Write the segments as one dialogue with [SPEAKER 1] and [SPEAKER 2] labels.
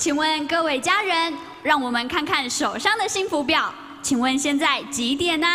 [SPEAKER 1] 请问各位家人，让我们看看手上的幸福表。请问现在几点呢？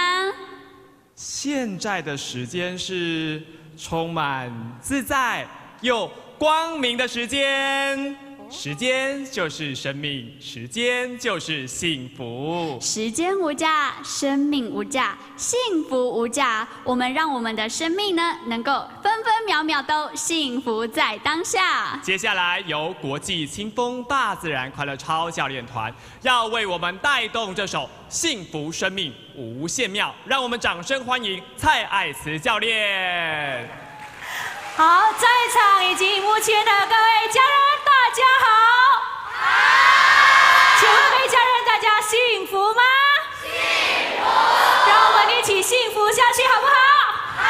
[SPEAKER 2] 现在的时间是充满自在又光明的时间。时间就是生命，时间就是幸福。
[SPEAKER 1] 时间无价，生命无价，幸福无价。我们让我们的生命呢，能够分分秒秒都幸福在当下。
[SPEAKER 2] 接下来由国际清风大自然快乐超教练团要为我们带动这首《幸福生命无限妙》，让我们掌声欢迎蔡爱慈教练。
[SPEAKER 3] 好，在场以及目前的各位家人，大家好。好。请问各位家人，大家幸福吗？幸福。让我们一起幸福下去，好不好？好。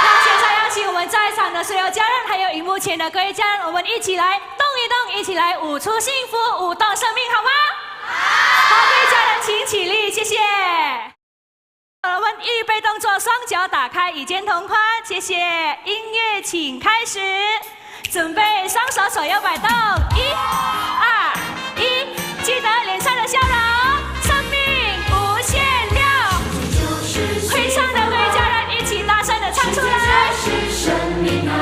[SPEAKER 3] 那现在邀请我们在场的所有家人，还有荧幕前的各位家人，我们一起来动一动，一起来舞出幸福，舞动生命，好吗？好。好，各位家人，请起立，谢谢。我们预备动作，双脚打开，与肩同宽，谢谢。音乐请开始，准备，双手左右摆动，1、2、1，记得脸上的笑容，生命无限量。会唱的各位家人一起大声的唱出来。生命啊，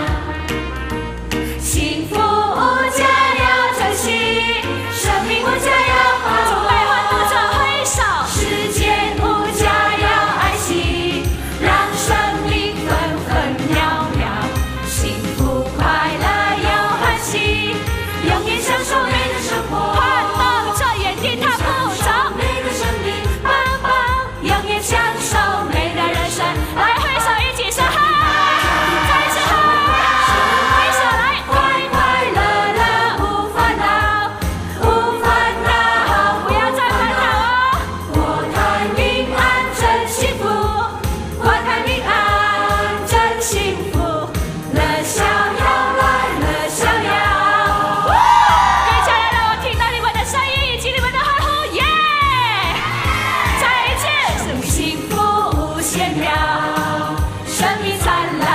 [SPEAKER 3] 幸福无价要珍惜，生命无价要把握。准备换动作，挥手，时间无价要爱惜，让生命分分秒秒，幸福快乐又欢喜，永远享受美的生活。换动作，原地踏步走，美的生命棒棒，永远享受美的人生。来挥手一起说嗨，再次嗨，挥手来，快快乐乐无烦恼，无烦恼，不要再烦恼哦。国泰民安真幸福，国泰民安真幸福，乐逍遥来乐逍遥。各位家人，让我听到你们的声音以及你们的欢呼，耶！再一次，生命幸福无限妙，生命灿烂。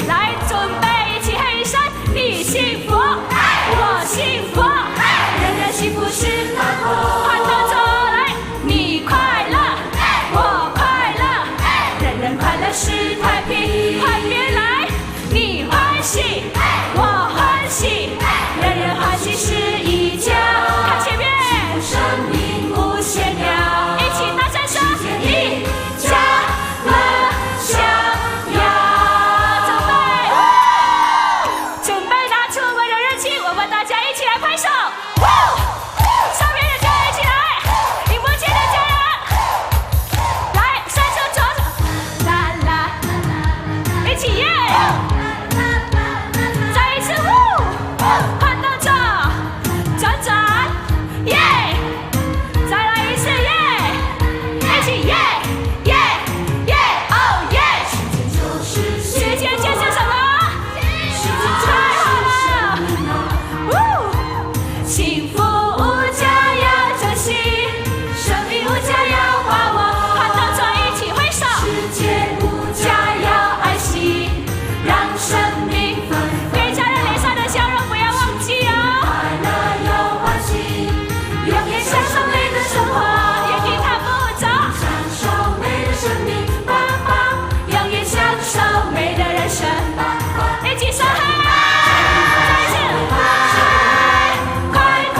[SPEAKER 3] 来，准备一起嘿一声，你幸福，我幸福，人人幸福是大国。换动作来，你快乐，我快乐，人人快乐是太平。换边来，你欢喜，我欢喜，人人欢喜是一家。看前面，生命无限量，一起大声说，一家乐逍遥。准备拿出我们的热情，我们大家一起来拍手。上面的家人一起来，荧幕前的家人，来，伸手左手，啦啦，一起耶！再一次换动作，转转，耶！再来一次耶！一起耶耶耶，哦耶！时间就是什么？太好了！幸福无价要珍惜，生命无价要把握。换动作一起挥手，时间无价要爱惜，让生命分分。给家人脸上的笑容不要忘记哦。快乐又欢喜，永远享受美的生活。原地踏步走，享受美的生命，棒棒，永远享受美的人生。一起说嗨！再一次嗨！快快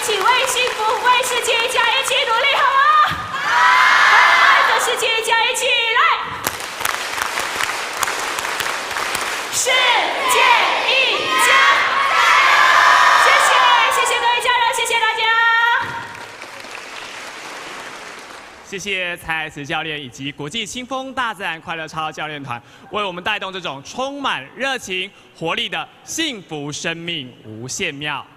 [SPEAKER 3] 一起为幸福、为世界一家一起努力，好吗？好，这世界一家一起来！世界一家，谢谢各位家人，谢谢大家。
[SPEAKER 2] 谢谢蔡慈教练以及国际清风大自然快乐超教练团，为我们带动这种充满热情、活力的幸福生命无限妙。